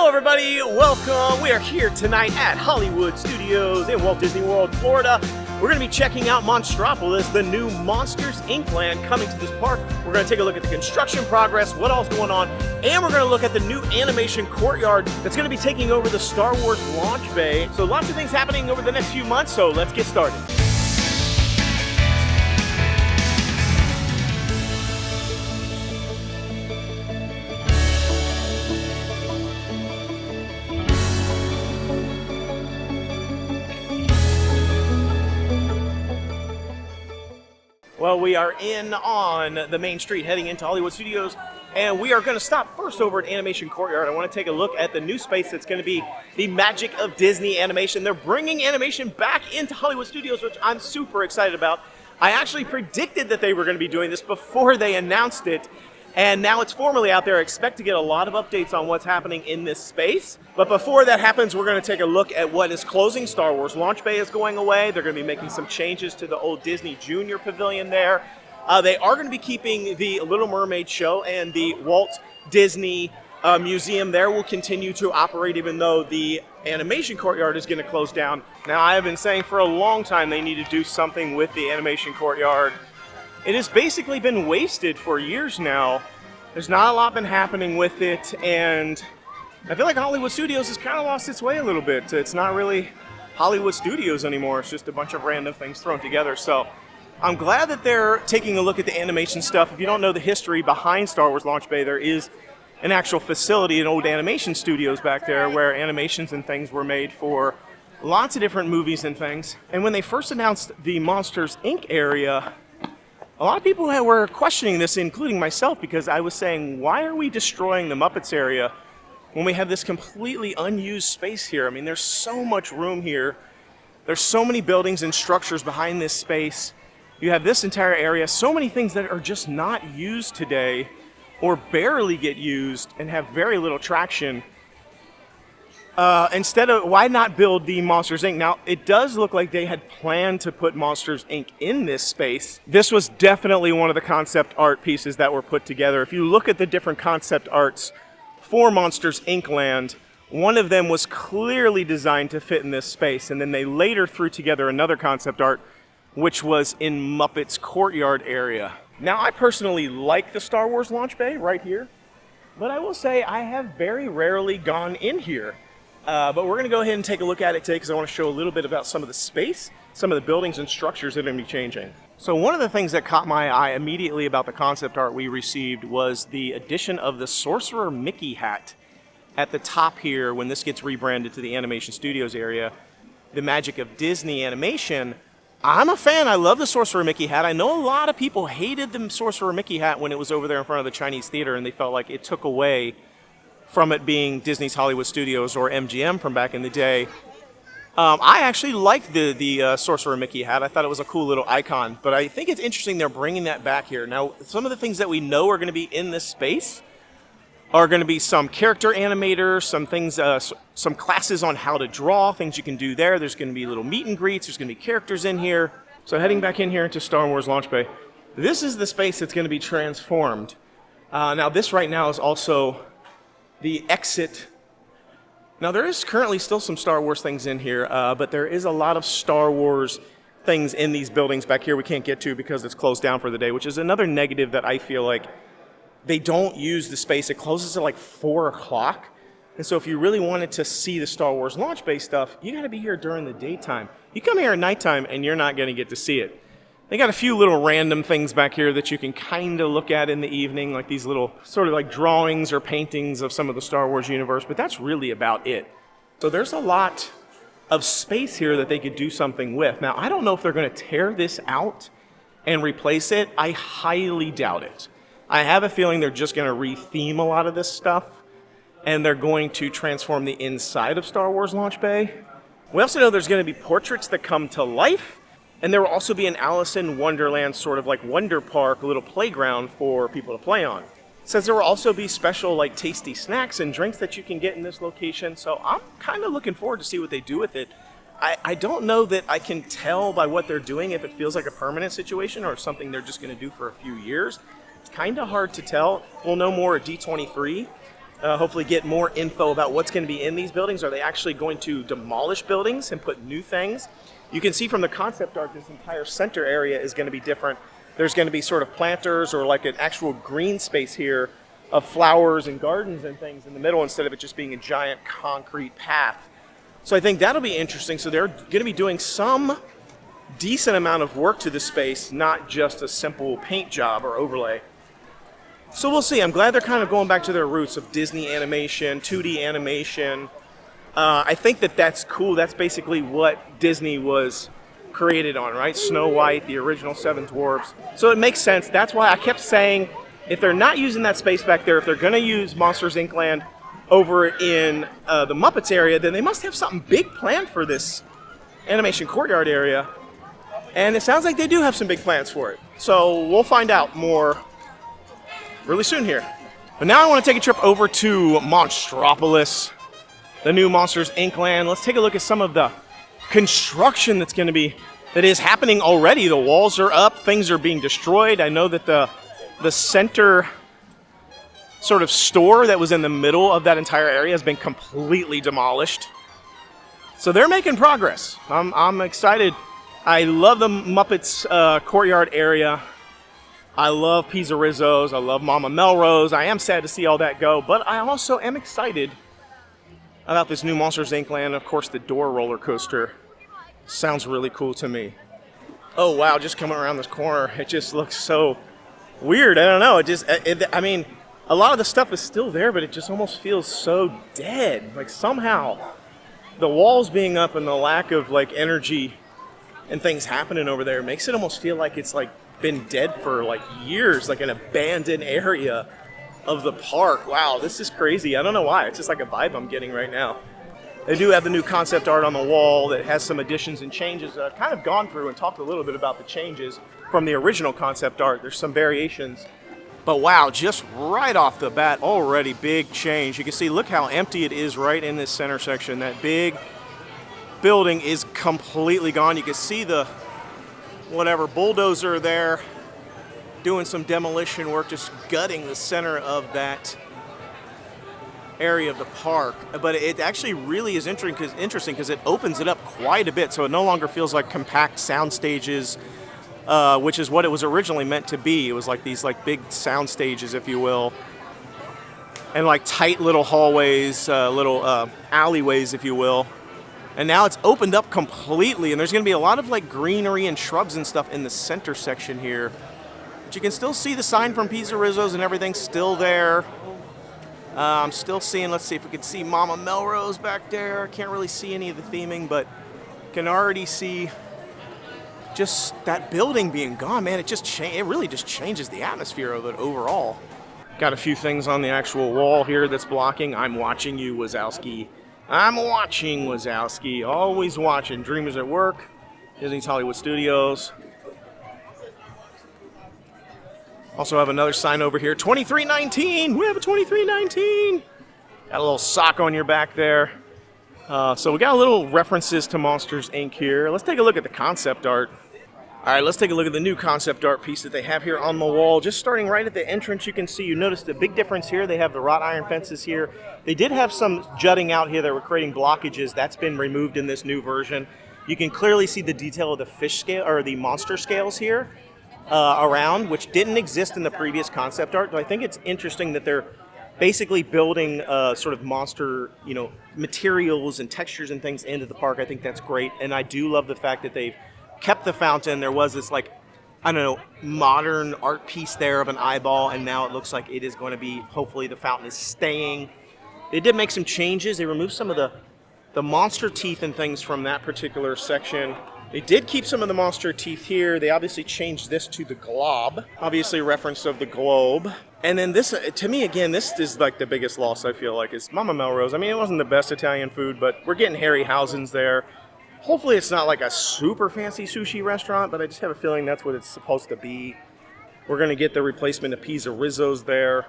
everybody, welcome. We are here tonight at Hollywood Studios in Walt Disney World, Florida. We're going to be checking out Monstropolis, the new Monsters, Inc. land coming to this park. We're going to take a look at the construction progress, what all's going on, and we're going to look at the new animation courtyard that's going to be taking over the Star Wars launch bay. So lots of things happening over the next few months, so let's get started. Well, we are in on the main street heading into Hollywood Studios, and we are going to stop first over at Animation Courtyard. I want to take a look at the new space that's going to be the magic of Disney animation. They're bringing animation back into Hollywood Studios, which I'm super excited about. I actually predicted that they were going to be doing this before they announced it, and now it's formally out there. I expect to get a lot of updates on what's happening in this space. But before that happens, we're going to take a look at what is closing. Star Wars Launch Bay is going away. They're going to be making some changes to the old Disney Junior Pavilion there. They are going to be keeping the Little Mermaid show, and the Walt Disney Museum there will continue to operate, even though the Animation Courtyard is going to close down. Now, I have been saying for a long time they need to do something with the Animation Courtyard. It has basically been wasted for years now. There's not a lot been happening with it, and I feel like Hollywood Studios has kind of lost its way a little bit. It's not really Hollywood Studios anymore. It's just a bunch of random things thrown together. So I'm glad that they're taking a look at the animation stuff. If you don't know the history behind Star Wars Launch Bay, there is an actual facility, an old animation studios back there where animations and things were made for lots of different movies and things. And when they first announced the Monsters, Inc. area, a lot of people were questioning this, including myself, because I was saying, why are we destroying the Muppets area when we have this completely unused space here? I mean, there's so much room here. There's so many buildings and structures behind this space. You have this entire area, so many things that are just not used today or barely get used and have very little traction. Instead of, why not build the Monsters, Inc.? Now, it does look like they had planned to put Monsters, Inc. in this space. This was definitely one of the concept art pieces that were put together. If you look at the different concept arts for Monsters, Inc. land, one of them was clearly designed to fit in this space, and then they later threw together another concept art, which was in Muppets Courtyard area. Now, I personally like the Star Wars launch bay right here, but I will say I have very rarely gone in here. But we're going to go ahead and take a look at it today because I want to show a little bit about some of the space, some of the buildings and structures that are going to be changing. So one of the things that caught my eye immediately about the concept art we received was the addition of the Sorcerer Mickey hat at the top here when this gets rebranded to the Animation Studios area. The magic of Disney animation. I'm a fan. I love the Sorcerer Mickey hat. I know a lot of people hated the Sorcerer Mickey hat when it was over there in front of the Chinese theater, and they felt like it took away from it being Disney's Hollywood Studios or MGM from back in the day. I actually liked the Sorcerer Mickey hat. I thought it was a cool little icon, but I think it's interesting they're bringing that back here. Now, some of the things that we know are going to be in this space are going to be some character animators, some things, some classes on how to draw, things you can do there. There's going to be little meet and greets. There's going to be characters in here. So heading back in here into Star Wars Launch Bay, this is the space that's going to be transformed. Now, this right now is also the exit. Now, there is currently still some Star Wars things in here, but there is a lot of Star Wars things in these buildings back here we can't get to because it's closed down for the day, which is another negative that I feel like they don't use the space. It closes at like 4 o'clock. And so if you really wanted to see the Star Wars launch bay stuff, you got to be here during the daytime. You come here at nighttime and you're not going to get to see it. They got a few little random things back here that you can kind of look at in the evening, like these little sort of like drawings or paintings of some of the Star Wars universe, but that's really about it. So there's a lot of space here that they could do something with. Now, I don't know if they're going to tear this out and replace it. I highly doubt it. I have a feeling they're just going to re-theme a lot of this stuff, and they're going to transform the inside of Star Wars Launch Bay. We also know there's going to be portraits that come to life. And there will also be an Alice in Wonderland sort of like Wonder Park, a little playground for people to play on. It says there will also be special like tasty snacks and drinks that you can get in this location. So I'm kind of looking forward to see what they do with it. I don't know that I can tell by what they're doing if it feels like a permanent situation or something they're just going to do for a few years. It's kind of hard to tell. We'll know more at D23. hopefully get more info about what's going to be in these buildings. Are they actually going to demolish buildings and put new things? You can see from the concept art this entire center area is going to be different. There's going to be sort of planters or like an actual green space here of flowers and gardens and things in the middle instead of it just being a giant concrete path. So I think that'll be interesting. So they're going to be doing some decent amount of work to the space, not just a simple paint job or overlay. So we'll see. I'm glad they're kind of going back to their roots of Disney animation, 2D animation. I think that that's cool. That's basically what Disney was created on, right? Snow White, the original Seven Dwarfs. So it makes sense. That's why I kept saying, if they're not using that space back there, if they're going to use Monsters Inc. Land over in the Muppets area, then they must have something big planned for this Animation Courtyard area. And it sounds like they do have some big plans for it. So we'll find out more really soon here. But now I want to take a trip over to Monstropolis, the new Monsters Inc. Land. Let's take a look at some of the construction that is happening already. The walls are up, things are being destroyed. I know that the center sort of store that was in the middle of that entire area has been completely demolished. So they're making progress. I'm excited. I love the Muppets Courtyard area. I love Pizze Rizzo's. I love Mama Melrose. I am sad to see all that go, but I also am excited about this new Monsters Inc. Land. Of course, the door roller coaster sounds really cool to me. Oh wow, just coming around this corner, it just looks so weird. I don't know. I mean, a lot of the stuff is still there, but it just almost feels so dead. Like somehow the walls being up and the lack of like energy and things happening over there makes it almost feel like it's like been dead for like years, like an abandoned area of the park. Wow, this is crazy. I don't know why. It's just like a vibe I'm getting right now. They do have the new concept art on the wall that has some additions and changes. I've kind of gone through and talked a little bit about the changes from the original concept art. There's some variations. But wow, just right off the bat, already big change. You can see, look how empty it is right in this center section. That big building is completely gone. You can see the whatever bulldozer there doing some demolition work, just gutting the center of that area of the park. But it actually really is interesting because it opens it up quite a bit, so it no longer feels like compact sound stages, which is what it was originally meant to be. It was like these like big sound stages, if you will, and like tight little hallways, little alleyways, if you will. And now it's opened up completely, and there's going to be a lot of like greenery and shrubs and stuff in the center section here. But you can still see the sign from Pizze Rizzo's and everything still there. I'm still seeing, let's see if we can see Mama Melrose back there. Can't really see any of the theming, but can already see just that building being gone, man. It really just changes the atmosphere of it overall. Got a few things on the actual wall here that's blocking. I'm watching you, Wazowski. I'm watching, Wazowski. Always watching. Dreamers at Work, Disney's Hollywood Studios. Also have another sign over here, 2319. We have a 2319. Got a little sock on your back there. So we got a little references to Monsters Inc. here. Let's take a look at the concept art. All right, let's take a look at the new concept art piece that they have here on the wall. Just starting right at the entrance, you can see, you notice the big difference here. They have the wrought iron fences here. They did have some jutting out here that were creating blockages. That's been removed in this new version. You can clearly see the detail of the fish scale, or the monster scales here around, which didn't exist in the previous concept art. But I think it's interesting that they're basically building sort of monster, materials and textures and things into the park. I think that's great. And I do love the fact that they've kept the fountain. There was this modern art piece there of an eyeball, and now it looks like it is going to be, hopefully the fountain is staying. They did make some changes. They removed some of the monster teeth and things from that particular section. They did keep some of the monster teeth here. They obviously changed this to the glob, obviously a reference of the globe. And then this, to me, again, this is like the biggest loss, I feel like, is Mama Melrose. I mean, it wasn't the best Italian food, but we're getting Harryhausen's there. Hopefully it's not like a super fancy sushi restaurant, but I just have a feeling that's what it's supposed to be. We're going to get the replacement of Pizze Rizzo's there,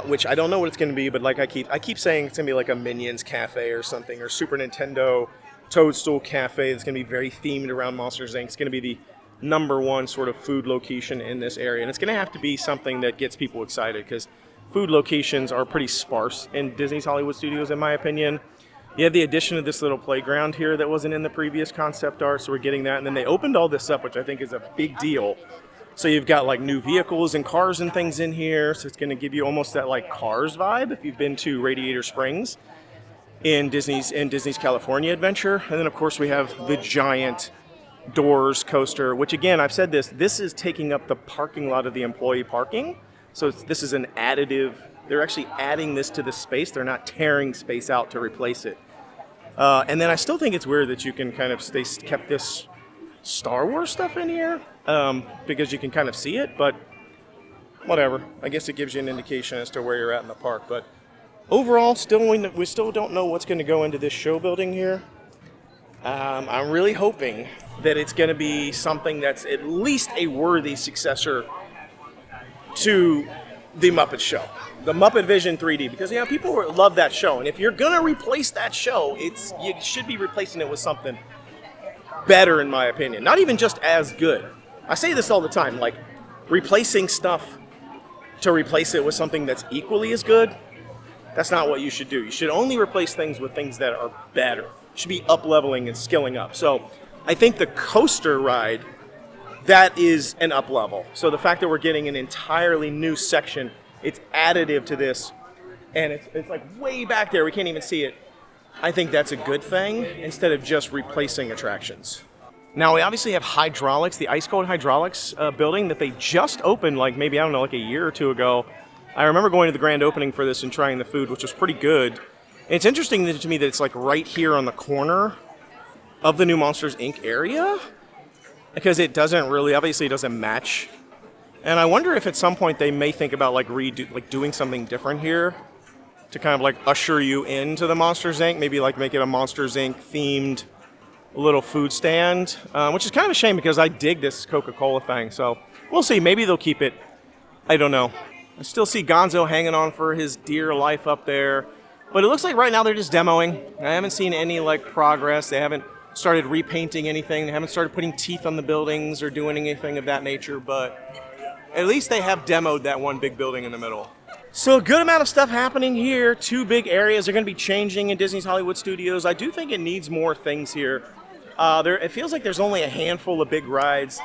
which I don't know what it's going to be, but like I keep saying it's going to be like a Minions Cafe or something, or Super Nintendo Toadstool Cafe. It's going to be very themed around Monsters Inc. It's going to be the #1 sort of food location in this area, and it's going to have to be something that gets people excited, because food locations are pretty sparse in Disney's Hollywood Studios, in my opinion. You have the addition of this little playground here that wasn't in the previous concept art, so we're getting that. And then they opened all this up, which I think is a big deal. So you've got like new vehicles and cars and things in here, so it's going to give you almost that like Cars vibe if you've been to Radiator Springs in Disney's California Adventure. And then of course we have the giant Doors coaster, which again, I've said this is taking up the parking lot of the employee parking. So this is an additive. They're actually adding this to the space. They're not tearing space out to replace it. And then I still think it's weird that you can kind of kept this Star Wars stuff in here because you can kind of see it, but whatever. I guess it gives you an indication as to where you're at in the park. But overall, we still don't know what's going to go into this show building here. I'm really hoping that it's going to be something that's at least a worthy successor to the Muppet Show, the MuppetVision 3D, because people love that show, and if you're going to replace that show, you should be replacing it with something better, in my opinion. Not even just as good. I say this all the time, like replacing stuff to replace it with something that's equally as good. That's not what you should do. You should only replace things with things that are better. You should be up-leveling and skilling up. So I think the coaster ride, that is an up-level. So the fact that we're getting an entirely new section, it's additive to this, and it's like way back there, we can't even see it. I think that's a good thing, instead of just replacing attractions. Now we obviously have hydraulics, the ice cold hydraulics building that they just opened like maybe, I don't know, like a year or two ago. I remember going to the grand opening for this and trying the food, which was pretty good. And it's interesting to me that it's like right here on the corner of the new Monsters, Inc. area, because it doesn't really, obviously it doesn't match. And I wonder if at some point they may think about like doing something different here to kind of like usher you into the Monsters, Inc. Maybe like make it a Monsters, Inc. themed little food stand, which is kind of a shame because I dig this Coca-Cola thing. So we'll see. Maybe they'll keep it. I don't know. I still see Gonzo hanging on for his dear life up there. But it looks like right now they're just demoing. I haven't seen any like progress. They haven't started repainting anything. They haven't started putting teeth on the buildings or doing anything of that nature. But at least they have demoed that one big building in the middle. So a good amount of stuff happening here. 2 big areas are going to be changing in Disney's Hollywood Studios. I do think it needs more things here. It feels like there's only a handful of big rides.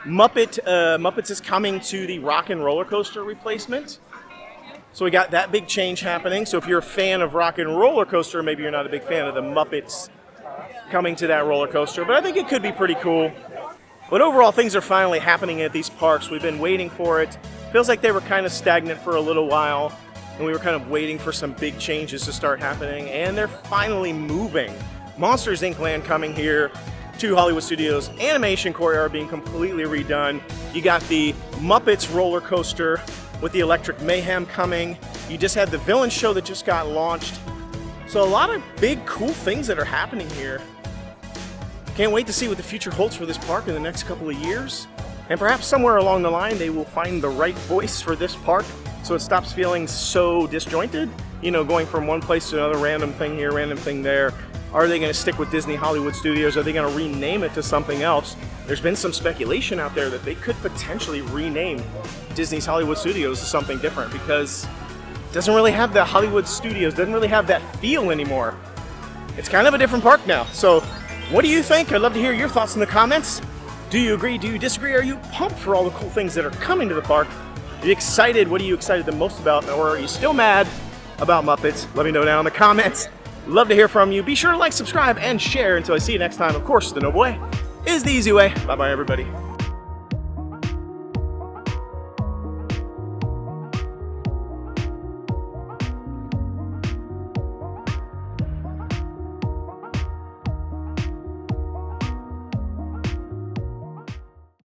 Muppets is coming to the Rock and Roller Coaster replacement. So we got that big change happening. So if you're a fan of Rock and Roller Coaster, maybe you're not a big fan of the Muppets coming to that roller coaster. But I think it could be pretty cool. But overall, things are finally happening at these parks. We've been waiting for it. Feels like they were kind of stagnant for a little while, and we were kind of waiting for some big changes to start happening, and they're finally moving. Monsters, Inc. Land coming here to Hollywood Studios. Animation Courtyard being completely redone. You got the Muppets roller coaster with the Electric Mayhem coming. You just had the Villain Show that just got launched. So a lot of big, cool things that are happening here. Can't wait to see what the future holds for this park in the next couple of years. And perhaps somewhere along the line they will find the right voice for this park so it stops feeling so disjointed. You know, going from one place to another, random thing here, random thing there. Are they going to stick with Disney Hollywood Studios? Are they going to rename it to something else? There's been some speculation out there that they could potentially rename Disney's Hollywood Studios to something different because it doesn't really have the Hollywood Studios, doesn't really have that feel anymore. It's kind of a different park now. So what do you think? I'd love to hear your thoughts in the comments. Do you agree? Do you disagree? Are you pumped for all the cool things that are coming to the park? Are you excited? What are you excited the most about? Or are you still mad about Muppets? Let me know down in the comments. Love to hear from you. Be sure to like, subscribe, and share. Until I see you next time, of course, the noble way is the easy way. Bye-bye, everybody.